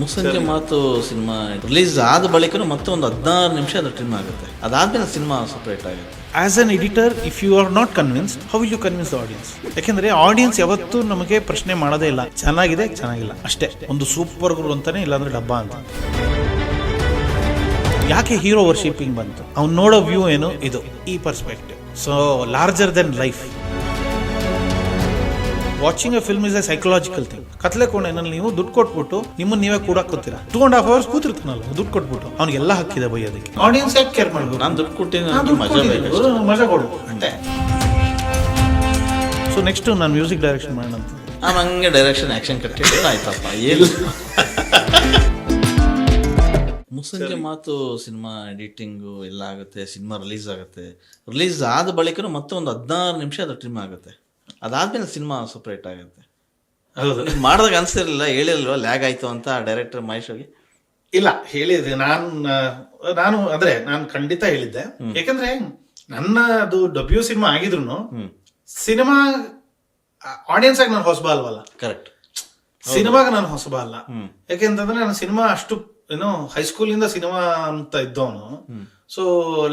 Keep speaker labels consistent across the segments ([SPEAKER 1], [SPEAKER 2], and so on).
[SPEAKER 1] ಮುಸ್ಸಂಜೆ ಮಾತು cinema release ಆದ ಬಳಿಕ ಮತ್ತೆ ಒಂದು 16 ನಿಮಿಷ ಅದು ಟ್ರಿಮ್ ಆಗುತ್ತೆ. ಅದಾದ್ಮೇಲೆ ಸಿನಿಮಾ ಸಪರೇಟ್ ಆಗುತ್ತೆ.
[SPEAKER 2] As an editor, if you are not convinced, how will you convince the audience? ಯಾಕೆಂದ್ರೆ ಆಡಿಯನ್ಸ್ ಯಾವತ್ತೂ ನಮಗೆ ಪ್ರಶ್ನೆ ಮಾಡೋದೇ ಇಲ್ಲ, ಚೆನ್ನಾಗಿದೆ ಚೆನ್ನಾಗಿಲ್ಲ ಅಷ್ಟೇ. ಒಂದು ಸೂಪರ್ ಗುರು ಅಂತಾನೆ, ಇಲ್ಲಾಂದ್ರೆ ಡಬ್ಬ ಅಂತ. ಯಾಕೆ ಹೀರೋ ವರ್ಷಿಪಿಂಗ್ ಬಂತು? ಅವ್ನು ನೋಡೋ ವ್ಯೂ ಏನು, ಇದು ಈ perspective. So larger then life. Watching A film is A psychological thing. ಕತ್ಲೆ ಕೋಣೆನಲ್ಲಿ ನೀವು ದುಡ್ಡು ಕೊಟ್ಬಿಟ್ಟು ನಿಮ್ಮನ್ನ ನೀವೇ ಕೂಡಾಕೋತೀರಾ. 2.5 hours ಕೂತಿರ್ತಾನಲ್ಲ ದುಡ್ಡು ಕೊಟ್ಬಿಟ್ಟು, ಅವ್ನಿಗೆಲ್ಲ ಹಕ್ಕಿದೆ ಬೈಯೋದಕ್ಕೆ. ಆಡಿಯನ್ಸ್ ಯಾಕೆ ಕೇರ್ ಮಾಡ್ಬೇಕು?
[SPEAKER 1] ನಾನು ದುಡ್ಡು ಕೊಟ್ಟಿದ್ದೀನಿ,
[SPEAKER 2] ಮಜಾ ಕೊಡು ಅಷ್ಟೇ. ಸೊ ನೆಕ್ಸ್ಟ್ ನಾನು ಮ್ಯೂಸಿಕ್ ಡೈರೆಕ್ಷನ್ ಮಾಡೋಣ ಅಂತ.
[SPEAKER 1] ಹಂಗೆ ಡೈರೆಕ್ಷನ್ ಆಕ್ಷನ್ ಕಟ್ಟಿದ್ರೆ ಆಯ್ತಪ್ಪ. ಏನು ಮುಸ್ಸಂಜೆ ಮಾತು ಸಿನಿಮಾ ಎಡಿಟಿಂಗು ಎಲ್ಲ ಆಗುತ್ತೆ, ಸಿನಿಮಾ ರಿಲೀಸ್ ಆಗುತ್ತೆ. ರಿಲೀಸ್ ಆದ ಬಳಿಕ ಮತ್ತೆ ಒಂದು 16 ನಿಮಿಷ ಅದು ಟ್ರಿಮ್ ಆಗುತ್ತೆ. ಅದಾದ್ಮೇಲೆ ಸಿನಿಮಾ ಸಪ್ರೇಟ್ ಆಗುತ್ತೆ.
[SPEAKER 2] ಹೌದು,
[SPEAKER 1] ಮಾಡಿದಾಗ ಅನ್ಸಿರಲಿಲ್ಲ, ಹೇಳಿಲ್ವ ಲ್ಯಾಗ್ ಆಯ್ತು ಅಂತ ಡೈರೆಕ್ಟರ್ ಮಹೇಶ್ ಹೋಗಿ?
[SPEAKER 2] ಇಲ್ಲ ಹೇಳಿದೆ ನಾನು ಅಂದ್ರೆ ನಾನು ಖಂಡಿತ ಹೇಳಿದ್ದೆ. ಯಾಕಂದ್ರೆ ನನ್ನ ಅದು ಡಬ್ಲ್ಯೂ ಸಿನಿಮಾ ಆಗಿದ್ರು ಸಿನಿಮಾ ಆಡಿಯನ್ಸ್ ಆಗಿ ನಾನು ಹೊಸಬ ಅಲ್ವಲ್ಲ.
[SPEAKER 1] ಕರೆಕ್ಟ್.
[SPEAKER 2] ಸಿನಿಮಾಗ ನಾನು ಹೊಸಬ ಅಲ್ಲ. ಯಾಕೆಂತಂದ್ರೆ ನಾನು ಸಿನಿಮಾ ಅಷ್ಟು ಏನೋ ಹೈಸ್ಕೂಲಿಂದ ಸಿನಿಮಾ ಅಂತ ಇದ್ದವನು. ಸೊ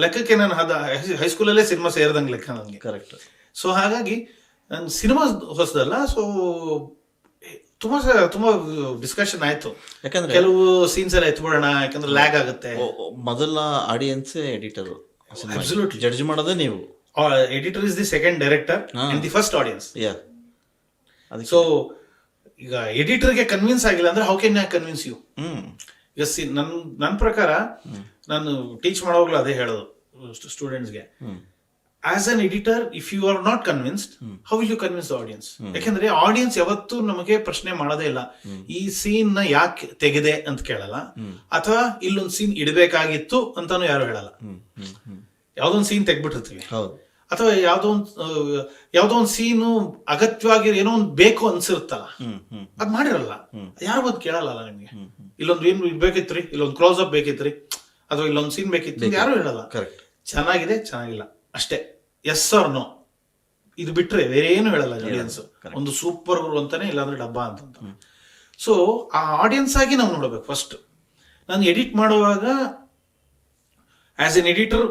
[SPEAKER 2] ಲೆಕ್ಕಕ್ಕೆ ನಾನು ಹೈಸ್ಕೂಲಲ್ಲೇ ಸಿನಿಮಾ ಸೇರಿದಂಗೆ ಲೆಕ್ಕ ನನಗೆ.
[SPEAKER 1] ಕರೆಕ್ಟ್.
[SPEAKER 2] ಸೊ ಹಾಗಾಗಿ ನಾನು ಸಿನಿಮಾ ಹೊಸದಲ್ಲ. ಸೊ ತುಂಬಾ ಡಿಸ್ಕಷನ್ ಆಯ್ತು. ಯಾಕಂದ್ರೆ ಕೆಲವು ಸೀನ್ಸ್ ಎಲ್ಲ ಎತ್ಬಿಡೋಣ, ಯಾಕಂದ್ರೆ ಲ್ಯಾಗ್ ಆಗುತ್ತೆ.
[SPEAKER 1] ಮೊದಲ ಆಡಿಯನ್ಸ್ ಎಡಿಟರ್, ಜಡ್ಜ್ ಮಾಡೋದೇ ನೀವು.
[SPEAKER 2] Editor is the second director and the first audience. So ಈಗ ಎಡಿಟರ್ಗೆ ಕನ್ವಿನ್ಸ್ ಆಗಿಲ್ಲ ಅಂದ್ರೆ how can I convince you? ಈಗ ನನ್ನ ಪ್ರಕಾರ ನಾನು ಟೀಚ್ ಮಾಡೋವಾಗ್ಲೂ ಅದೇ ಹೇಳೋದು ಸ್ಟೂಡೆಂಟ್ಸ್ಗೆ. As an editor, if you are not convinced, how will you convince the audience? ಯಾಕಂದ್ರೆ ಆಡಿಯನ್ಸ್ ಯಾವತ್ತೂ ನಮಗೆ ಪ್ರಶ್ನೆ ಮಾಡೋದೇ ಇಲ್ಲ, ಈ ಸೀನ್ ನ ಯಾಕೆ ತೆಗೆದೆ ಅಂತ ಕೇಳಲ್ಲ, ಅಥವಾ ಇಲ್ಲೊಂದು ಸೀನ್ ಇಡಬೇಕಾಗಿತ್ತು ಅಂತಾನು ಯಾರು ಹೇಳಲ್ಲ. ಯಾವ್ದೊಂದು ಸೀನ್ ತೆಗ್ಬಿಟ್ಟಿರ್ತೀವಿ, ಅಥವಾ ಯಾವ್ದೋ ಒಂದು ಸೀನು ಅಗತ್ಯವಾಗಿ ಏನೋ ಒಂದು ಬೇಕು ಅನ್ಸಿರುತ್ತಲ್ಲ, ಅದ್ ಮಾಡಿರಲ್ಲ, ಯಾರು ಬಂದು ಕೇಳಲ್ಲ ನಿಮ್ಗೆ. ಇಲ್ಲೊಂದು ಏನ್ ಬೇಕಿತ್ರಿ, ಇಲ್ಲೊಂದು ಕ್ಲೋಸ್ ಅಪ್ ಬೇಕಿತ್ರಿ, ಅಥವಾ ಇಲ್ಲೊಂದು ಸೀನ್ ಬೇಕಿತ್ತು, ಯಾರು ಹೇಳಲ್ಲ. ಚೆನ್ನಾಗಿದೆ ಚೆನ್ನಾಗಿಲ್ಲ ಅಷ್ಟೇ, ಎಸ್ ಆರ್ ನೋ, ಇದು ಬಿಟ್ರೆ ಬೇರೆ ಏನು ಹೇಳಲ್ಲ ಆಡಿಯನ್ಸ್. ಒಂದು ಸೂಪರ್ ಗುರು ಅಂತಾನೆ, ಇಲ್ಲಾಂದ್ರೆ ಡಬ್ಬ ಅಂತ. ಸೊ ಆ ಆಡಿಯನ್ಸ್ ಆಗಿ ನಾವು ನೋಡ್ಬೇಕು ಫಸ್ಟ್. ನಾನು ಎಡಿಟ್ ಮಾಡುವಾಗ ಆಸ್ ಎನ್ ಎಡಿಟರ್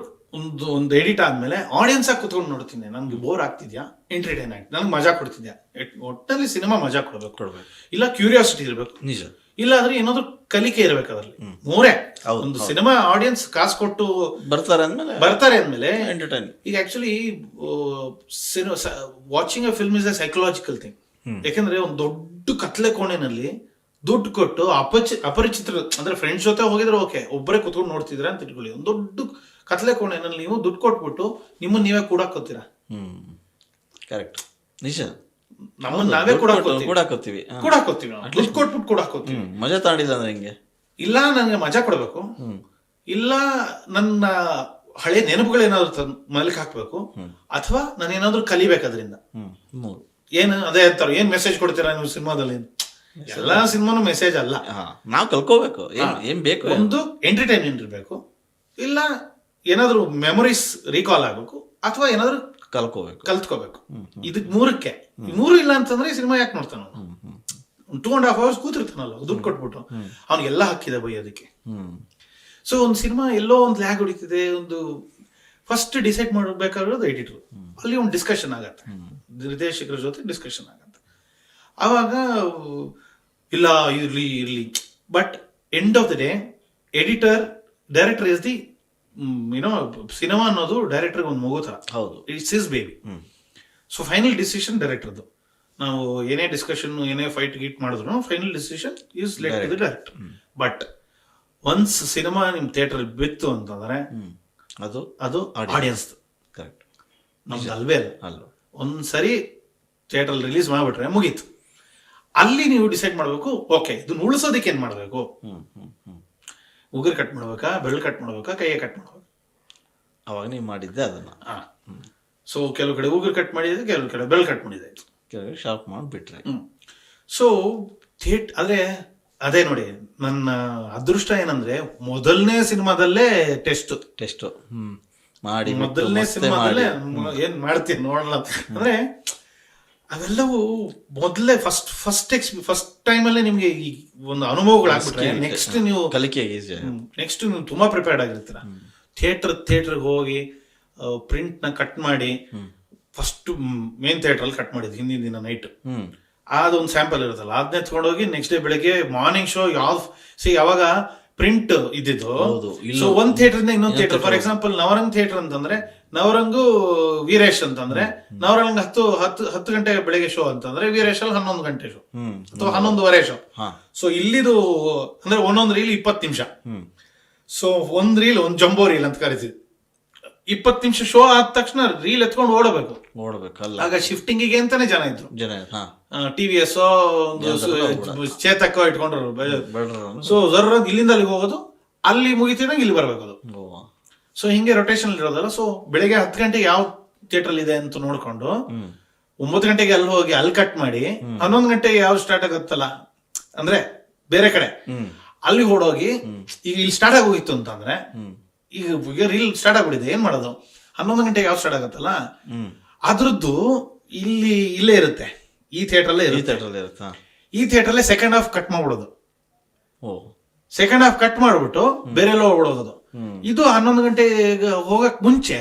[SPEAKER 2] ಒಂದು ಎಡಿಟ್ ಆದ್ಮೇಲೆ ಆಡಿಯನ್ಸ್ ಆಗಿ ಕುತ್ಕೊಂಡು ನೋಡ್ತೀನಿ, ನನ್ಗೆ ಬೋರ್ ಆಗ್ತಿದ್ಯಾ, ಎಂಟರ್ಟೈನ್ ಆಗಿ ನನಗೆ ಮಜಾ ಕೊಡ್ತಿದ್ಯಾ. ಒಟ್ಟಲ್ಲಿ ಸಿನಿಮಾ ಮಜಾ ಕೊಡ್ಬೇಕು, ಇಲ್ಲ ಕ್ಯೂರಿಯಾಸಿಟಿ ಇರ್ಬೇಕು, ನಿಜ, ಇಲ್ಲ ಅಂದ್ರೆ ಏನಾದ್ರು ಕಲಿಕೆ ಇರ್ಬೇಕು ಅದರಲ್ಲಿ. ಮೂರೇ. ಒಂದು ಸಿನಿಮಾ ಆಡಿಯನ್ಸ್ ಕಾಸು ಕೊಟ್ಟು ಬರ್ತಾರೆ ಅಂದ್ಮೇಲೆ ಎಂಟರ್ಟೈನ್. ಈಗ actually watching A film is A psychological thing. ಯಾಕಂದ್ರೆ ಒಂದು ದೊಡ್ಡ ಕತ್ಲೆ ಕೋಣೆನಲ್ಲಿ ದುಡ್ಡು ಕೊಟ್ಟು ಅಪರಿಚಿತರು ಅಂದ್ರೆ ಫ್ರೆಂಡ್ಸ್ ಜೊತೆ ಹೋಗಿದ್ರೆ ಓಕೆ, ಒಬ್ಬರೇ ಕುತ್ಕೊಂಡು ನೋಡ್ತಿದ್ರ ಅಂತ ಇಟ್ಕೊಳ್ಳಿ. ಒಂದು ದೊಡ್ಡ ಕತ್ಲೆ ಕೋಣೆನಲ್ಲಿ ನೀವು ದುಡ್ಡು ಕೊಟ್ಬಿಟ್ಟು ನಿಮ್ಮನ್ನ ನೀವೇ ಕೂಡಾಕೋತೀರಾ.
[SPEAKER 1] ಕರೆಕ್ಟ್, ನಿಜ.
[SPEAKER 2] ನಮ್ಮನ್ನ ನಾವೇ ಕೂಡಾಕೋತೀವಿ, ದುಡ್ಡು ಕೊಟ್ಬಿಟ್ಟು ಕೂಡಾಕೋತೀವಿ.
[SPEAKER 1] ಮಜಾ ತಾಡಿಲ್ಲ ಅಂದ್ರೆ ಹಿಂಗೆ. ಇಲ್ಲ,
[SPEAKER 2] ನನಗೆ ಮಜಾ ಕೊಡ್ಬೇಕು, ಇಲ್ಲ ನನ್ನ ಹಳೆ ನೆನಪುಗಳೇನಾದ್ರು ಮಲಕ್ ಹಾಕ್ಬೇಕು, ಅಥವಾ ನಾನೇನಾದ್ರು ಕಲಿಬೇಕು ಅದರಿಂದ. ಏನು ಅದೇ ಅಂತಾರೆ, ಏನ್ ಮೆಸೇಜ್ ಕೊಡ್ತೀರಾ ನೀವು ಸಿನಿಮಾದಲ್ಲಿ? ಎಲ್ಲಾ ಸಿನಿಮಾನು ಮೆಸೇಜ್ ಅಲ್ಲ,
[SPEAKER 1] ನಾವು ಕಲ್ಕೋಬೇಕು. ಏನ್ ಬೇಕು,
[SPEAKER 2] ಒಂದು ಎಂಟರ್ಟೈನ್ಮೆಂಟ್ ಇರ್ಬೇಕು, ಇಲ್ಲ ಏನಾದ್ರು ಮೆಮೊರೀಸ್ ರೀಕಾಲ್ ಆಗ್ಬೇಕು, ಅಥವಾ ಏನಾದ್ರು ಕಲ್ತ್ಕೋಬೇಕು. ಇದಕ್ ಮೂರಕ್ಕೆ. ಮೂರು ಇಲ್ಲ ಅಂತಂದ್ರೆ ಸಿನಿಮಾ ಯಾಕೆ ನೋಡ್ತಾನ? 2.5 hours ಕೂತಿರ್ತಾನಲ್ಲ ದುಡ್ಡು ಕೊಟ್ಬಿಟ್ಟು, ಅವ್ನಿಗೆಲ್ಲ ಹಕ್ಕಿದೆ ಬೈಯೋದಕ್ಕೆ. ಸೊ ಒಂದು ಸಿನಿಮಾ ಎಲ್ಲೋ ಒಂದು ಲ್ಯಾಗ್ ಹೊಡಿತಿದೆ, ಒಂದು ಫಸ್ಟ್ ಡಿಸೈಡ್ ಮಾಡಬೇಕಾಗಿರೋದು ಎಡಿಟರ್. ಅಲ್ಲಿ ಒಂದು ಡಿಸ್ಕಷನ್ ಆಗತ್ತೆ, ನಿರ್ದೇಶಕರ ಜೊತೆ ಡಿಸ್ಕಷನ್ ಆಗತ್ತೆ. ಆವಾಗ ಇಲ್ಲ ಇರ್ಲಿ, but end of the day director is the cinema ಅನ್ನೋದು ಡೈರೆಕ್ಟರ್ ಒಂದು ಮಗು ತರ. ಹೌದು, it's his baby. So final decision ಡೈರೆಕ್ಟರ್ದು. ನಾವು ಏನೇ ಡಿಸ್ಕಷನ್, ಏನೇ ಫೈಟ್ ಗೀಟ್ ಮಾಡಿದ್ರು final decision is left to the director. But once cinema ನಿಮ್ ಥಿಯೇಟರ್ ಬಿತ್ತು ಅಂತಂದ್ರೆ ಅದು ಆಡಿಯನ್ಸ್. ಕರೆಕ್ಟ್, ನಮ್ದು ಅಲ್ವೇ ಅಲ್ಲ. ಒಂದ್ಸರಿ ಥಿಯೇಟರ್ ರಿಲೀಸ್ ಮಾಡ್ಬಿಟ್ರೆ ಮುಗೀತು. ಅಲ್ಲಿ ನೀವು ಡಿಸೈಡ್ ಮಾಡ್ಬೇಕು, ಓಕೆ ಇದನ್ನ ಉಳಿಸೋದಕ್ಕೆ ಏನ್ ಮಾಡ್ಬೇಕು? ಉಗುರು ಕಟ್ ಮಾಡ್ಬೇಕಾ, ಬೆರಳು ಕಟ್ ಮಾಡ್ಬೇಕಾ, ಕೈಯೇ ಕಟ್ ಮಾಡ್ಬೇಕಾ?
[SPEAKER 1] ಅವಾಗ ನೀವು ಮಾಡಿದ್ದೆ ಅದನ್ನ.
[SPEAKER 2] ಸೊ ಕೆಲವು ಕಡೆ ಉಗುರು ಕಟ್ ಮಾಡಿದೆ, ಕೆಲವು ಕಡೆ ಬೆರಳು ಕಟ್ ಮಾಡಿದೆ,
[SPEAKER 1] ಕೆಲವು ಶಾರ್ಪ್ ಮಾಡಿಬಿಟ್ರೆ.
[SPEAKER 2] ಸೊ ಅದೇ ನೋಡಿ, ನನ್ನ ಅದೃಷ್ಟ ಏನಂದ್ರೆ ಮೊದಲನೇ ಸಿನಿಮಾದಲ್ಲೇ ಟೆಸ್ಟ್ ಮಾಡಿ, ಮೊದಲನೇ ಸಿನಿಮಾದಲ್ಲೇ ಏನ್ ಮಾಡ್ತೀನಿ ನೋಡಲ್ಲ ಅಂದ್ರೆ ಅವೆಲ್ಲವೂ ಮೊದಲೇ ಫಸ್ಟ್ ಟೈಮಲ್ಲೇ ನಿಮ್ಗೆ ಈ ಒಂದು ಅನುಭವಗಳಾಗ್ಬಿಟ್ರೆ ನೆಕ್ಸ್ಟ್ ನೀವು
[SPEAKER 1] ಕಲಿಕೆಗೆ ಈಸಿ.
[SPEAKER 2] ನೆಕ್ಸ್ಟ್ ನೀವು ತುಂಬಾ ಪ್ರಿಪೇರ್ಡ್ ಆಗಿರ್ತೀರ. ಥಿಯೇಟರ್ಗೆ ಹೋಗಿ ಪ್ರಿಂಟ್ ನ ಕಟ್ ಮಾಡಿ ಫಸ್ಟ್ ಮೇನ್ ಥಿಯೇಟರ್ ಅಲ್ಲಿ ಕಟ್ ಮಾಡಿದ್ವಿ ಹಿಂದಿನ ದಿನ ನೈಟ್. ಅದೊಂದು ಸ್ಯಾಂಪಲ್ ಇರುತ್ತಲ್ಲ ಅದನ್ನೇ ತಗೊಂಡೋಗಿ ನೆಕ್ಸ್ಟ್ ಡೇ ಬೆಳಗ್ಗೆ ಮಾರ್ನಿಂಗ್ ಶೋ ಯಾವಾಗ ಪ್ರಿಂಟ್ ಇದ್ದಿದ್ದು. ಸೊ ಒಂದ್ ಥಿಯೇಟರ್ ಇಂದ ಇನ್ನೊಂದು theatre, for example Navrang theatre ಅಂತಂದ್ರೆ ನವರಂಗು ವೀರೇಶ್ ಅಂತಂದ್ರೆ ನವರಂಗ್ 10 ಗಂಟೆ ಬೆಳಗ್ಗೆ ಶೋ ಅಂತಂದ್ರೆ ವೀರೇಶ್ ಅಲ್ಲಿ 11 ಗಂಟೆ ಶೋ ಅಥವಾ 11:15 ಶೋ. ಸೊ ಇಲ್ಲಿದು ಅಂದ್ರೆ ಒಂದೊಂದು ರೀಲ್ 20 ನಿಮಿಷ. ಸೊ ಒಂದ್ ರೀಲ್ ಒಂದ್ ಜಂಬೋ ರೀಲ್ ಅಂತ ಕರಿತೀವಿ. 20 ನಿಮಿಷ ಶೋ ಆದ ತಕ್ಷಣ ರೀಲ್ ಎತ್ಕೊಂಡು ಓಡಬೇಕು. ಆಗ ಶಿಫ್ಟಿಂಗಿಗೆ ಅಂತಾನೆ ಜನ ಇದ್ರು. TVS ಚೇತಕ್ಕ ಇಟ್ಕೊಂಡ್ರು. ಸೊ ಜರ್ರಾಗಿ ಇಲ್ಲಿಂದ ಅಲ್ಲಿಗೆ ಹೋಗೋದು, ಅಲ್ಲಿ ಮುಗಿತಿದಂಗೆ ಇಲ್ಲಿ ಬರ್ಬೇಕು ಅದು. ಸೊ ಹಿಂಗೆ ರೊಟೇಷನ್ ಇರೋದಲ್ಲ. ಸೊ ಬೆಳಿಗ್ಗೆ 10 ಗಂಟೆಗೆ ಯಾವ ಥಿಯೇಟರ್ ಇದೆ ಅಂತ ನೋಡ್ಕೊಂಡು 9 ಗಂಟೆಗೆ ಅಲ್ಲಿ ಹೋಗಿ ಅಲ್ಲಿ ಕಟ್ ಮಾಡಿ 11 ಗಂಟೆಗೆ ಯಾವ ಸ್ಟಾರ್ಟ್ ಆಗುತ್ತಲ್ಲ ಅಂದ್ರೆ ಬೇರೆ ಕಡೆ ಅಲ್ಲಿ ಓಡೋಗಿ ಈಗ ಇಲ್ಲಿ ಸ್ಟಾರ್ಟ್ ಆಗೋಗಿತ್ತು ಅಂತಂದ್ರೆ ಈಗ ರೀಲ್ ಸ್ಟಾರ್ಟ್ ಆಗ್ಬಿಟ್ಟಿದೆ, ಏನ್ ಮಾಡೋದು? 11 ಗಂಟೆಗೆ ಯಾವ ಸ್ಟಾರ್ಟ್ ಆಗತ್ತಲ್ಲ ಅದ್ರದ್ದು ಇಲ್ಲೇ ಇರುತ್ತೆ, ಈ ಥಿಯೇಟರ್ಲ್ಲೇ ಇರುತ್ತೆ. ಈ ಥಿಯೇಟರ್ಲ್ಲೇ ಸೆಕೆಂಡ್ ಹಾಫ್ ಕಟ್ ಮಾಡ್ಬಿಡೋದು. ಸೆಕೆಂಡ್ ಹಾಫ್ ಕಟ್ ಮಾಡ್ಬಿಟ್ಟು ಬೇರೆ ಎಲ್ಲ ಹೋಗ್ಬಿಡೋದು. ಇದು 11 ಗಂಟೆಗೆ ಹೋಗಕ್ ಮುಂಚೆ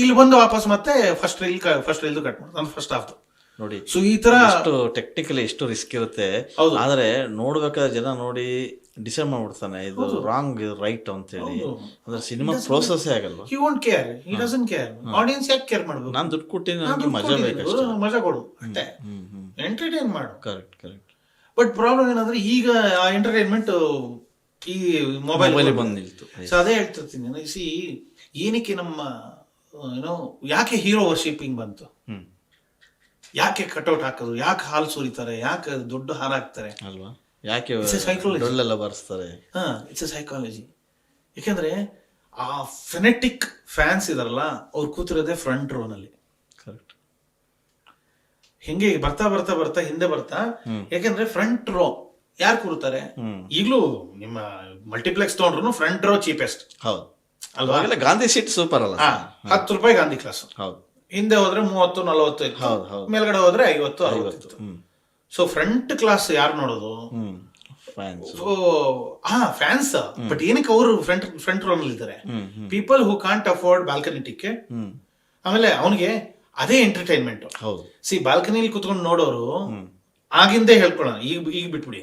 [SPEAKER 2] ಇಲ್ಲಿ ಬಂದು ವಾಪಸ್ ಮತ್ತೆ ಫಸ್ಟ್ ರೀಲ್ ಕಟ್ ಮಾಡೋದು ಫಸ್ಟ್ ಹಾಫ್
[SPEAKER 1] ನೋಡಿ.
[SPEAKER 2] ಸೊ ಈ ತರ
[SPEAKER 1] ಟೆಕ್ನಿಕಲಿ ಎಷ್ಟು ರಿಸ್ಕ್ ಇರುತ್ತೆ. ಆದ್ರೆ ನೋಡ್ಬೇಕಾದ್ರೆ ಜನ ನೋಡಿ ಡಿಸೈಡ್ ಮಾಡ್ಬಿಡ್ತಾನೆ ಇದು ರಾಂಗ್ ರೈಟ್ ಅಂತ ಹೇಳಿ. ಅಂದ್ರೆ ಸಿನಿಮಾ ಪ್ರೋಸೆಸ್ ಆಗಲ್ವಾ.
[SPEAKER 2] He won't care, he doesn't care. Audience ಯಾಕೆ ಕೇರ್ ಮಾಡ್ಬೇಕು?
[SPEAKER 1] ನಾನು ದುಡ್ಡು ಕೊಟ್ಟಿನಿ, ನನಗೆ ಮಜಾ ಬೇಕು,
[SPEAKER 2] ಮಜಾ ಕೊಡು ಅಷ್ಟೇ, ಎಂಟರ್ಟೈನ್ ಮಾಡು.
[SPEAKER 1] ಕರೆಕ್ಟ್.
[SPEAKER 2] ಬಟ್ ಪ್ರಾಬ್ಲಮ್ ಏನಂದ್ರೆ ಈಗ ಆ ಎಂಟರ್ಟೈನ್ಮೆಂಟ್ ಈ ಮೊಬೈಲ್ ಬಂದು ನಿಲ್ತು. ಸೊ ಅದೇ ಹೇಳ್ತಿರ್ತೀನಿ, ಏನಕ್ಕೆ ನಮ್ಮ ಯಾಕೆ ಹೀರೋ ವರ್ಷಿಪಿಂಗ್ ಬಂತು? ಯಾಕೆ ಕಟ್ಔಟ್ ಹಾಕೋದು, ಯಾಕೆ ಹಾಲು ಸುರಿತಾರೆ, ಯಾಕೆ ದೊಡ್ಡ ಹಾರ ಹಾಕ್ತಾರೆ
[SPEAKER 1] ಅಲ್ವಾ, ಯಾಕೆ
[SPEAKER 2] ಸೈಕಾಲಜಿ
[SPEAKER 1] ಬರ್ಸ್ತಾರೆ.
[SPEAKER 2] It's a psychology. ಯಾಕಂದ್ರೆ ಆ ಫೆನೆಟಿಕ್ ಫ್ಯಾನ್ಸ್ ಇದಾರಲ್ಲ ಅವ್ರು ಕೂತಿರೋದೇ ಫ್ರಂಟ್ ರೋ ನಲ್ಲಿ.
[SPEAKER 1] ಕರೆಕ್ಟ್.
[SPEAKER 2] ಹಿಂಗೆ ಬರ್ತಾ ಹಿಂದೆ ಬರ್ತಾ, ಯಾಕಂದ್ರೆ ಫ್ರಂಟ್ ರೋ ಯಾರು ಕೂರ್ತಾರೆ? ಈಗಲೂ ನಿಮ್ಮ ಮಲ್ಟಿಪ್ಲೆಕ್ಸ್ ತಗೊಂಡ್ರು ಫ್ರಂಟ್ ರೋ ಚೀಪೆಸ್ಟ್.
[SPEAKER 1] ಹೌದು
[SPEAKER 2] ಅಲ್ವಾ?
[SPEAKER 1] ಗಾಂಧಿ ಸೀಟ್ ಸೂಪರ್ ಅಲ್ಲ,
[SPEAKER 2] 10 ರೂಪಾಯಿ ಗಾಂಧಿ ಕ್ಲಾಸ್.
[SPEAKER 1] ಹೌದು.
[SPEAKER 2] ಹಿಂದೆ ಹೋದ್ರೆ 30-40 ಇತ್ತು, ಮೇಲ್ಗಡೆ ಹೋದ್ರೆ 50-60 ಇತ್ತು. ಸೊ ಫ್ರಂಟ್ ಕ್ಲಾಸ್ ಯಾರು ನೋಡೋದು? ಫ್ಯಾನ್ಸ್. ಬಟ್ ಏನಕ್ಕೆ ಅವರು ಫ್ರಂಟ್ ರೋ ನಲ್ಲಿ ಇದ್ದಾರೆ? People who can't afford balcony ticket. ಆಮೇಲೆ ಅವನಿಗೆ ಅದೇ ಎಂಟರ್ಟೈನ್ಮೆಂಟ್. ಬಾಲ್ಕನಿಲಿ ಕುತ್ಕೊಂಡು ನೋಡೋರು ಆಗಿಂದೇ ಹೇಳ್ಕೊಳ್ಳೋಣ, ಈಗ ಬಿಟ್ಬಿಡಿ.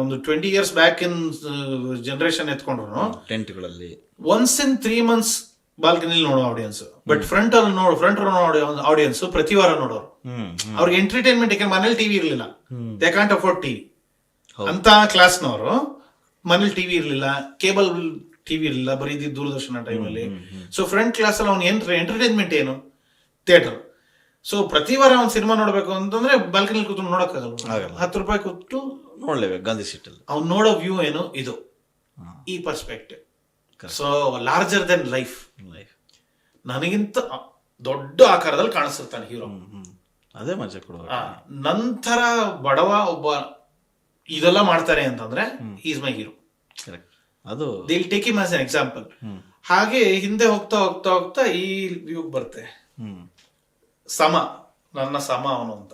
[SPEAKER 2] ಒಂದು 20 years ಬ್ಯಾಕ್ ಇನ್ ಜನರೇಷನ್ ಎತ್ಕೊಂಡ್ರು
[SPEAKER 1] ಟೆಂಟ್ಗಳಲ್ಲಿ
[SPEAKER 2] ಒನ್ಸ್ ಇನ್ 3 months ಬಾಲ್ಕನಿಲಿ ನೋಡೋ audience. But front row audience ಪ್ರತಿ ವಾರ ನೋಡೋರು. ಅವ್ರಿಗೆ ಎಂಟರ್ಟೈನ್ಮೆಂಟ್, ಯಾಕಂದ್ರೆ ಮನೇಲಿ ಟಿವಿ ಇರ್ಲಿಲ್ಲ, ದೇ ಕಾಂಟ್ ಅಫೋರ್ಡ್ ಟಿವಿ ಅಂತ ಕ್ಲಾಸ್ನವರು. ಮನೇಲಿ ಟಿವಿ ಇರ್ಲಿಲ್ಲ, ಕೇಬಲ್ ಟಿವಿ ಇರ್ಲಿಲ್ಲ, ಬರೀ ದೂರದರ್ಶನ ಟೈಮಲ್ಲಿ. ಸೊ ಫ್ರಂಟ್ ಕ್ಲಾಸ್ ಅಲ್ಲಿ ಅವ್ನು ಎಂಟರ್ಟೈನ್ಮೆಂಟ್ ಏನು? ಥಿಯೇಟರ್. ಸೊ ಪ್ರತಿ ವಾರ ಒಂದು ಸಿನಿಮಾ ನೋಡ್ಬೇಕು ಅಂತಂದ್ರೆ ಬಾಲ್ಕನಿಲಿ ಕೂತ್ಕೊಂಡು ನೋಡಕ್ಕಾಗಲ್ಲ. 10 ರೂಪಾಯಿ ಕೊಟ್ಟು
[SPEAKER 1] ನೋಡ್ಲೇಬೇಕು ಗಾಂಧಿ ಸೀಟ್ ಅಲ್ಲಿ.
[SPEAKER 2] ಅವ್ನು ನೋಡೋ ವ್ಯೂ ಏನು? ಇದು ಈ perspective. So larger then life. ನನಗಿಂತ ದೊಡ್ಡ ಆಕಾರದಲ್ಲಿ ಕಾಣಿಸ್ತಿರ್ತಾನೆ ಹೀರೋ.
[SPEAKER 1] ಅದೇ ಮಜಾ ಕೊಡುವ.
[SPEAKER 2] ನಂತರ ಬಡವ ಒಬ್ಬ ಇದೆಲ್ಲ ಮಾಡ್ತಾರೆ ಅಂತಂದ್ರೆ ಈಸ್ ಮೈ ಹೀರೋ.
[SPEAKER 1] ಅದು
[SPEAKER 2] ದಿಲ್ take him as an example. ಹಾಗೆ ಹಿಂದೆ ಹೋಗ್ತಾ ಈ ವ್ಯೂ ಬರುತ್ತೆ. ನನ್ನ ಸಮ ಅವನು ಅಂತ.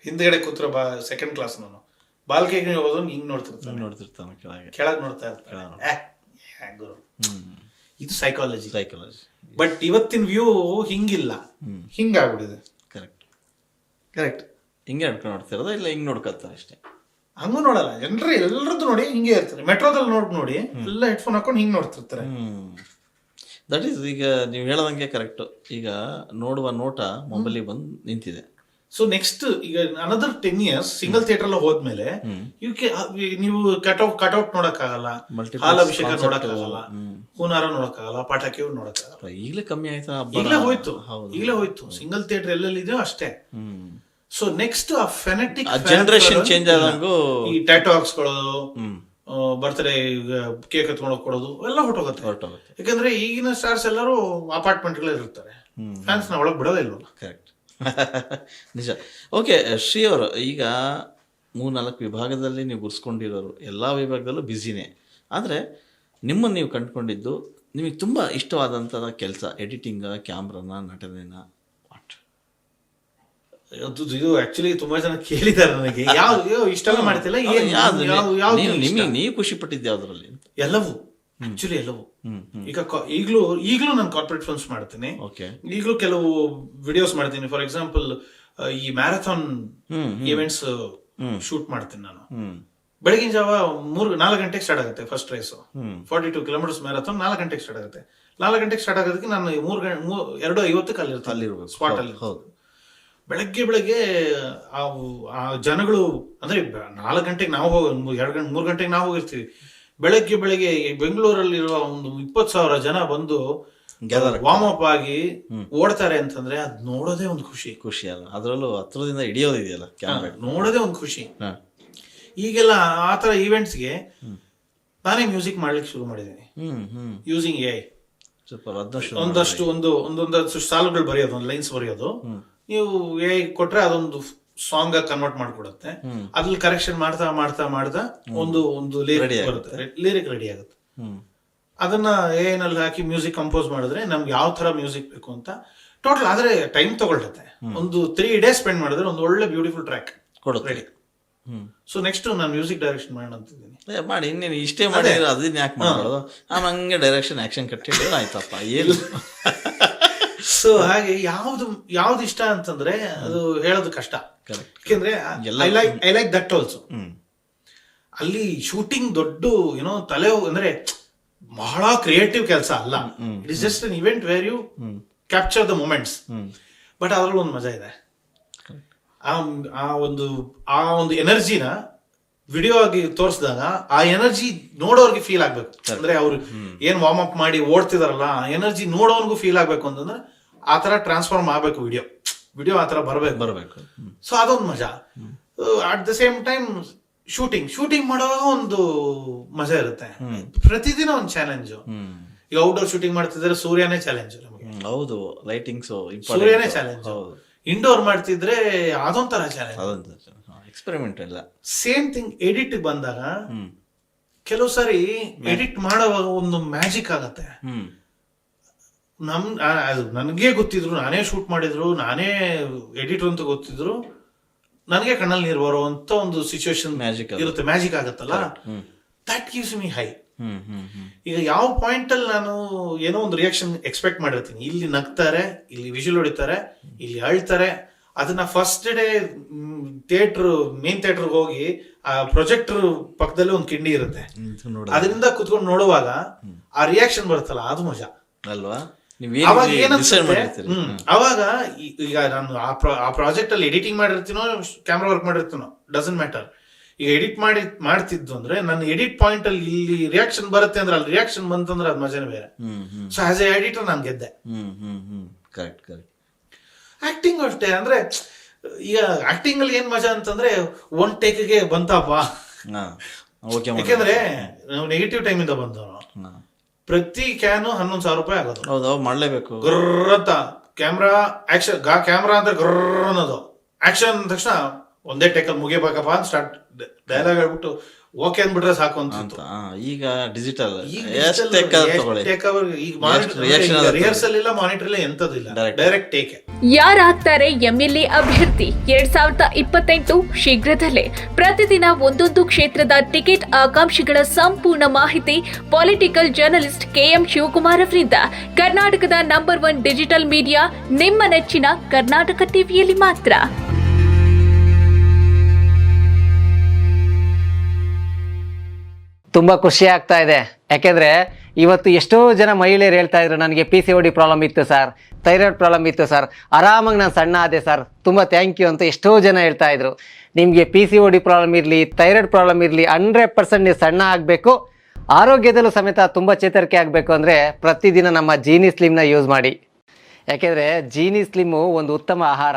[SPEAKER 2] ಹಿಂದ್ಗಡೆ ಕೂತ್ರ ಸೆಕೆಂಡ್ ಕ್ಲಾಸ್ ನಾನು ಬಾಲ್ಕನಿಗೆ ಹೋಗೋದು ಹಿಂಗ್ ನೋಡ್ತಿರ್ತಾನೆ, ಕೆಳಗೆ ನೋಡ್ತಾ ಇರ್ತಾನೆ. ಇದು ಸೈಕಾಲಜಿ. ಬಟ್ ಇವತ್ತಿನ ವ್ಯೂ ಹಿಂಗಿಲ್ಲ, ಹಿಂಗಾಗ್ಬಿಟ್ಟಿದೆ.
[SPEAKER 1] ಕರೆಕ್ಟ್. ಹಿಂಗೆ ನಡ್ಕೊಂಡು ನೋಡ್ತಿರೋದ ಇಲ್ಲ ಹಿಂಗ್ ನೋಡ್ಕೊತಾರೆ ಅಷ್ಟೇ?
[SPEAKER 2] ಹಂಗೂ ನೋಡಲ್ಲ ಜನರು, ಎಲ್ಲರದ್ದು ನೋಡಿ ಹಿಂಗೆ ಇರ್ತಾರೆ. ಮೆಟ್ರೋದಲ್ಲಿ ನೋಡಿ ಎಲ್ಲ ಹೆಡ್ಫೋನ್ ಹಾಕೊಂಡು ಹಿಂಗ್ ನೋಡ್ತಿರ್ತಾರೆ.
[SPEAKER 1] ದಟ್ ಈಸ್ ಈಗ ನೀವು ಹೇಳೋದಂಗೆ ಕರೆಕ್ಟ್. ಈಗ ನೋಡುವ ನೋಟ ಮೊಬೈಲಿಗೆ ಬಂದು ನಿಂತಿದೆ.
[SPEAKER 2] ಸೊ ನೆಕ್ಸ್ಟ್ ಈಗ ಅನದರ್ 10 years ಸಿಂಗಲ್ ಥಿಯೇಟರ್ ಎಲ್ಲ ಹೋದ್ಮೇಲೆ ನೀವು ಕಟ್ಔಟ್ ನೋಡಕ್ಕಾಗಲ್ಲ, ಹಾಲಾಭಿಷೇಕ ನೋಡಕ್ಕಾಗಲ್ಲ, ಹೂನಾರ ನೋಡಕ್ಕಾಗಲ್ಲ, ಪಟಾಕಿ ನೋಡಕ್ಕಾಗಲ್ಲ.
[SPEAKER 1] ಈಗಲೇ ಕಮ್ಮಿ ಆಯ್ತಾ?
[SPEAKER 2] ಈಗಲೇ ಹೋಯ್ತು. ಸಿಂಗಲ್ ಥಿಯೇಟರ್ ಎಲ್ಲೆಲ್ಲಿದೆಯೋ ಅಷ್ಟೇ. ಸೊ ನೆಕ್ಸ್ಟ್ ಆ ಫೆನೆಟಿಕ್
[SPEAKER 1] ಜನರೇಷನ್ ಚೇಂಜ್ ಆದಂಗೂ
[SPEAKER 2] ಈ ಟ್ಯಾಟೋ ಹಾಕ್ಸ್ಕೊಳ್ಳೋದು, ಬರ್ತ್ಡೇ ಕೇಕ್ ಎತ್ಕೊಂಡು ಕೊಡೋದು ಎಲ್ಲ ಹೊರಟೋಗುತ್ತೆ. ಯಾಕಂದ್ರೆ ಈಗಿನ ಸ್ಟಾರ್ಸ್ ಎಲ್ಲರೂ ಅಪಾರ್ಟ್ಮೆಂಟ್ ಇರ್ತಾರೆ, ಫ್ಯಾನ್ಸ್ ನ ಒಳಗೆ ಬಿಡೋದೇ ಇಲ್ವಲ್ಲ.
[SPEAKER 1] ಕರೆಕ್ಟ್. ನಿಜ. ಓಕೆ ಶ್ರೀ ಅವರು, ಈಗ 3-4 ವಿಭಾಗದಲ್ಲಿ ನೀವು ಗುರ್ಸ್ಕೊಂಡಿರೋರು, ಎಲ್ಲ ವಿಭಾಗದಲ್ಲೂ ಬ್ಯುಸಿನೇ. ಆದರೆ ನಿಮ್ಮನ್ನು ನೀವು ಕಂಡುಕೊಂಡಿದ್ದು ನಿಮಗೆ ತುಂಬ ಇಷ್ಟವಾದಂಥ ಕೆಲಸ, ಎಡಿಟಿಂಗ, ಕ್ಯಾಮ್ರಾನ, ನಟನೆನ, ವಾಟ್
[SPEAKER 2] ಇದು ಆಕ್ಚುಲಿ ತುಂಬಾ ಜನ ಕೇಳಿದ್ದಾರೆ ನನಗೆ, ಯಾವ ಇಷ್ಟೆಲ್ಲ ಮಾಡ್ತಿಲ್ಲ,
[SPEAKER 1] ನಿಮಗೆ ನೀವು ಖುಷಿ ಪಟ್ಟಿದ್ದು ಯಾವ್ದ್ರಲ್ಲಿ?
[SPEAKER 2] ಎಲ್ಲವೂ ಆಕ್ಚುಲಿ ಎಲ್ಲವೂ. ಈಗ ಈಗಲೂ ನಾನು ಕಾರ್ಪೊರೇಟ್ ಫಿಲ್ಮ್ಸ್ ಮಾಡ್ತೀನಿ, ಈಗಲೂ ಕೆಲವು ವಿಡಿಯೋಸ್ ಮಾಡ್ತೀನಿ. ಫಾರ್ ಎಕ್ಸಾಂಪಲ್ ಈ ಮ್ಯಾರಥಾನ್ ಇವೆಂಟ್ಸ್ ಶೂಟ್ ಮಾಡ್ತೀನಿ ನಾನು. ಬೆಳಗಿನ ಜಾವ 4 ಗಂಟೆಗೆ ಸ್ಟಾರ್ಟ್ ಆಗುತ್ತೆ ಫಸ್ಟ್ ರೇಸ್, 42 ಕಿಲೋಮೀಟರ್ಸ್ ಮ್ಯಾರಥಾನ್ 4 ಗಂಟೆಗೆ ಸ್ಟಾರ್ಟ್ ಆಗುತ್ತೆ. 4 ಗಂಟೆಗೆ ಸ್ಟಾರ್ಟ್ ಆಗೋದಕ್ಕೆ ನಾನು 2:50 ಅಲ್ಲಿರ್ತೀನಿ ಸ್ಪಾಟ್ ಅಲ್ಲಿ. ಬೆಳಗ್ಗೆ ಆ ಜನಗಳು ಅಂದ್ರೆ 4 ಗಂಟೆಗೆ ನಾವು 3 ಗಂಟೆಗೆ ನಾವು ಹೋಗಿರ್ತೀವಿ. ಬೆಳಗ್ಗೆ ಬೆಂಗಳೂರಲ್ಲಿರುವ ಒಂದು 20,000 ಜನ ಬಂದು ವಾರ್ಮ್ ಅಪ್ ಆಗಿ ಓಡ್ತಾರೆ ಅಂತಂದ್ರೆ ಅದ್ ನೋಡೋದೇ ಒಂದು ಖುಷಿ
[SPEAKER 1] ಅಲ್ಲ. ಅದ್ರಲ್ಲೂ ಹತ್ರದಿಂದ ಹಿಡಿಯೋದಿದೆಯಲ್ಲ ಕ್ಯಾಮ್ರಾ,
[SPEAKER 2] ನೋಡೋದೇ ಒಂದು ಖುಷಿ. ಈಗೆಲ್ಲ ಆತರ ಈವೆಂಟ್ಸ್ಗೆ ನಾನೇ ಮ್ಯೂಸಿಕ್ ಮಾಡ್ಲಿಕ್ಕೆ ಶುರು ಮಾಡಿದ್ದೀನಿ ಯೂಸಿಂಗ್ AI. ಒಂದೊಂದಷ್ಟು ಸಾಲುಗಳು ಬರೆಯೋದು, ಒಂದು ಲೈನ್ಸ್ ಬರೆಯೋದು, ನೀವು AI ಕೊಟ್ರೆ ಅದೊಂದು ಸಾಂಗ್ ಕನ್ವರ್ಟ್ ಮಾಡ್ಕೊಡುತ್ತೆ. ಅದ್ರಲ್ಲಿ ಕರೆಕ್ಷನ್ ಮಾಡ್ತಾ ಒಂದು ಲಿರಿಕ್ ರೆಡಿ ಆಗುತ್ತೆ. ಅದನ್ನ AI ನಲ್ಲಿ ಹಾಕಿ ಮ್ಯೂಸಿಕ್ ಕಂಪೋಸ್ ಮಾಡಿದ್ರೆ ನಮ್ಗೆ ಯಾವ ತರ ಮ್ಯೂಸಿಕ್ ಬೇಕು ಅಂತ ಟೋಟಲ್ ಆದ್ರೆ ಟೈಮ್ ತಗೊಳ್ಳುತ್ತೆ. ಒಂದು 3 days ಸ್ಪೆಂಡ್ ಮಾಡಿದ್ರೆ ಒಂದು ಒಳ್ಳೆ beautiful track ready. So next ನಾನು ಮ್ಯೂಸಿಕ್ ಡೈರೆಕ್ಷನ್ ಮಾಡೋಣ ಅಂತಿದ್ದೀನಿ.
[SPEAKER 1] ಮಾಡಿ ಇನ್ನೇನು ಇಷ್ಟೇ ಮಾಡಿದ್ರೆ ಅದನ್ನ ಯಾಕೆ ಮಾಡೋದು, ಹಂಗೆ ಡೈರೆಕ್ಷನ್ ಆಕ್ಷನ್ ಕಟ್ಟಿದ್ರೆ ಆಯ್ತಪ್ಪ ಏನು.
[SPEAKER 2] ಸೊ ಹಾಗೆ ಯಾವ್ದು ಇಷ್ಟ ಅಂತಂದ್ರೆ ಅದು ಹೇಳೋದು ಕಷ್ಟ. ಯಾಕೆಂದ್ರೆ ಐ ಲೈಕ್ ದಟ್ ಆಲ್ಸೋ. ಅಲ್ಲಿ ಶೂಟಿಂಗ್ ದೊಡ್ಡ ಏನೋ ತಲೆ ಅಂದ್ರೆ ಬಹಳ ಕ್ರಿಯೇಟಿವ್ ಕೆಲಸ ಅಲ್ಲ. It is just an event where you capture the moments. But ಅದ್ರಲ್ಲಿ ಒಂದು ಮಜಾ ಇದೆ. ಆ ಒಂದು ಎನರ್ಜಿನ ವಿಡಿಯೋ ಆಗಿ ತೋರಿಸಿದಾಗ ಆ ಎನರ್ಜಿ ನೋಡೋರ್ಗೆ ಫೀಲ್ ಆಗ್ಬೇಕು. ಅಂದ್ರೆ ಅವ್ರು ಏನ್ ವಾರ್ಮ್ ಅಪ್ ಮಾಡಿ ಓಡ್ತಿದಾರಲ್ಲ ಆ ಎನರ್ಜಿ ನೋಡೋನ್ಗೂ ಫೀಲ್ ಆಗ್ಬೇಕು ಅಂತಂದ್ರೆ ಆ ತರ ಟ್ರಾನ್ಸ್ಫಾರ್ಮ್ ಆಗ್ಬೇಕು ವಿಡಿಯೋ ಆ ತರ ಬರ್ಬೇಕು. ಸೊ ಅದೊಂದು ಮಜಾ. At the same time shooting ಮಾಡುವಾಗ ಒಂದು ಮಜಾ ಇರುತ್ತೆ. ಪ್ರತಿದಿನ ಒಂದು ಚಾಲೆಂಜ್. ಈಗ ಔಟ್ಡೋರ್ ಶೂಟಿಂಗ್ ಮಾಡ್ತಿದ್ರೆ ಸೂರ್ಯನೇ ಚಾಲೆಂಜ್ ನಮಗೆ.
[SPEAKER 1] ಹೌದು, ಲೈಟಿಂಗ್ಸ್
[SPEAKER 2] ಸೂರ್ಯನೇ ಚಾಲೆಂಜ್. ಇಂಡೋರ್ ಮಾಡ್ತಿದ್ರೆ ಅದೊಂಥರ ಚಾಲೆಂಜ್,
[SPEAKER 1] ಎಕ್ಸ್ಪೆರಿಮೆಂಟ್ ಎಲ್ಲ.
[SPEAKER 2] ಸೇಮ್ ಥಿಂಗ್ ಎಡಿಟ್ ಬಂದಾಗ ಕೆಲವು ಸಾರಿ ಎಡಿಟ್ ಮಾಡುವಾಗ ಒಂದು ಮ್ಯಾಜಿಕ್ ಆಗತ್ತೆ. ನನಗೆ ಗೊತ್ತಿದ್ರು, ನಾನೇ ಶೂಟ್ ಮಾಡಿದ್ರು, ನಾನೇ ಎಡಿಟರ್ ಅಂತ ಗೊತ್ತಿದ್ರು, ನನಗೆ ಕಣ್ಣಲ್ಲಿ ನೀರು ಬರುವಂತ ಒಂದು ಸಿಚುವೇಶನ್ ಇರುತ್ತೆ. ಮ್ಯಾಜಿಕ್ ಆಗತ್ತಲ್ಲ, ದಟ್ ಗಿವ್ಸ್ ಮಿ ಹೈ. ಈಗ ಯಾವ ಪಾಯಿಂಟ್ ಅಲ್ಲಿ ನಾನು ಏನೋ ಒಂದು ರಿಯಾಕ್ಷನ್ ಎಕ್ಸ್ಪೆಕ್ಟ್ ಮಾಡಿರ್ತೀನಿ, ಇಲ್ಲಿ ನಗ್ತಾರೆ, ಇಲ್ಲಿ ವಿಷುವಲ್ ಹೊಡಿತಾರೆ, ಇಲ್ಲಿ ಅಳ್ತಾರೆ, ಅದನ್ನ ಫಸ್ಟ್ ಡೇ ಮೇನ್ ಥಿಯೇಟರ್ ಹೋಗಿ ಆ ಪ್ರೊಜೆಕ್ಟರ್ ಪಕ್ಕದಲ್ಲಿ ಒಂದು ಕಿಂಡಿ ಇರುತ್ತೆ, ಅದರಿಂದ ಕುತ್ಕೊಂಡು ನೋಡುವಾಗ ಆ ರಿಯಾಕ್ಷನ್ ಬರುತ್ತಲ್ಲ, ಅದು ಮಜಾ ಅಲ್ವಾ. ಅವಾಗ ಅವಾಗ ಈಗ ನಾನು ಆ ಪ್ರಾಜೆಕ್ಟ್ ಅಲ್ಲಿ ಎಡಿಟಿಂಗ್ ಮಾಡಿರ್ತೀನೋ ಕ್ಯಾಮ್ರಾ ವರ್ಕ್ ಮಾಡಿರ್ತೀನೋ ಡಸಂಟ್ ಮ್ಯಾಟರ್. ಈಗ ಎಡಿಟ್ ಮಾಡ್ತಿದ್ದು ಅಂದ್ರೆ ನನ್ನ ಎಡಿಟ್ ಪಾಯಿಂಟ್ ಅಲ್ಲಿ ಇಲ್ಲಿ ರಿಯಾಕ್ಷನ್ ಬರುತ್ತೆ ಅಂದ್ರೆ ಅಲ್ಲಿ ರಿಯಾಕ್ಷನ್ ಬಂತಂದ್ರೆ ಅದು ಮಜಾನೇ ಬೇರೆ. ಸೊ ಆಸ್ ಎ ಎಡಿಟರ್ ನಾನು ಗೆದ್ದೆ. ಆಕ್ಟಿಂಗ್ ಅಷ್ಟೇ. ಅಂದ್ರೆ ಈಗ ಆಕ್ಟಿಂಗ್ ಅಲ್ಲಿ ಏನ್ ಮಜಾ ಅಂತಂದ್ರೆ ಒನ್ ಟೇಕ್ಗೆ ಬಂತಪ್ಪ. ಯಾಕೆಂದ್ರೆ ನಾವು ನೆಗೆಟಿವ್ ಟೈಮ್ ಇಂದ ಬಂದವರು, ಪ್ರತಿ ಕ್ಯಾನು 11,000 ರೂಪಾಯಿ ಆಗೋದು.
[SPEAKER 1] ಹೌದು, ಮಾಡ್ಲೇಬೇಕು.
[SPEAKER 2] ಗರ್ರ ಅಂತ ಕ್ಯಾಮ್ರಾ ಆಕ್ಷನ್, ಕ್ಯಾಮ್ರಾ ಅಂದ್ರೆ ಗರ್ರ ಅನ್ನೋದು. ಆಕ್ಷನ್ ಅಂದ ತಕ್ಷಣ ಒಂದೇ ಟೇಕಲ್ಲಿ ಮುಗಿಬೇಕಪ್ಪ ಅಂತ ಸ್ಟಾರ್ಟ್ ಡೈಲಾಗ್ ಹೇಳ್ಬಿಟ್ಟು ಓಕೆ ಅಂದ್ಬಿಟ್ರೆ ಸಾಕು ಅಂತ.
[SPEAKER 1] ಈಗ ಡಿಜಿಟಲ್
[SPEAKER 2] ರಿಹರ್ಸಲ್ ಇಲ್ಲ, ಮಾನಿಟರ್ ಇಲ್ಲ, ಎಂತದ್ದು ಇಲ್ಲ, ಡೈರೆಕ್ಟ್ ಟೇಕ್.
[SPEAKER 3] ಯಾರಾಗ್ತಾರೆ ಎಂಎಲ್ಎ ಅಭ್ಯರ್ಥಿ 2028 ಶೀಘ್ರದಲ್ಲೇ. ಪ್ರತಿದಿನ ಒಂದೊಂದು ಕ್ಷೇತ್ರದ ಟಿಕೆಟ್ ಆಕಾಂಕ್ಷಿಗಳ ಸಂಪೂರ್ಣ ಮಾಹಿತಿ ಪೊಲಿಟಿಕಲ್ ಜರ್ನಲಿಸ್ಟ್ KM ಶಿವಕುಮಾರ್ ಅವರಿಂದ. ಕರ್ನಾಟಕದ ನಂಬರ್ 1 ಡಿಜಿಟಲ್ ಮೀಡಿಯಾ ನಿಮ್ಮ ನೆಚ್ಚಿನ ಕರ್ನಾಟಕ ಟಿವಿಯಲ್ಲಿ ಮಾತ್ರ.
[SPEAKER 4] ತುಂಬ ಖುಷಿ ಆಗ್ತಾ ಇದೆ. ಯಾಕೆಂದರೆ ಇವತ್ತು ಎಷ್ಟೋ ಜನ ಮಹಿಳೆಯರು ಹೇಳ್ತಾ ಇದ್ರು, ನನಗೆ PCOD ಪ್ರಾಬ್ಲಮ್ ಇತ್ತು ಸರ್, ಥೈರಾಯ್ಡ್ ಪ್ರಾಬ್ಲಮ್ ಇತ್ತು ಸರ್, ಆರಾಮಾಗಿ ನಾನು ಸಣ್ಣ ಆದೆ ಸರ್, ತುಂಬ ಥ್ಯಾಂಕ್ ಯು ಅಂತ ಎಷ್ಟೋ ಜನ ಹೇಳ್ತಾ ಇದ್ರು. ನಿಮಗೆ PCOD ಪ್ರಾಬ್ಲಮ್ ಇರಲಿ, ಥೈರಾಯ್ಡ್ ಪ್ರಾಬ್ಲಮ್ ಇರಲಿ, 100% ನೀವು ಸಣ್ಣ ಆಗಬೇಕು, ಆರೋಗ್ಯದಲ್ಲೂ ಸಮೇತ ತುಂಬ ಚೇತರಿಕೆ ಆಗಬೇಕು ಅಂದರೆ ಪ್ರತಿದಿನ ನಮ್ಮ ಜೀನಿ ಸ್ಲಿಮ್ನ ಯೂಸ್ ಮಾಡಿ. ಯಾಕೆಂದರೆ ಜೀನಿ ಸ್ಲಿಮ್ಮು ಒಂದು ಉತ್ತಮ ಆಹಾರ.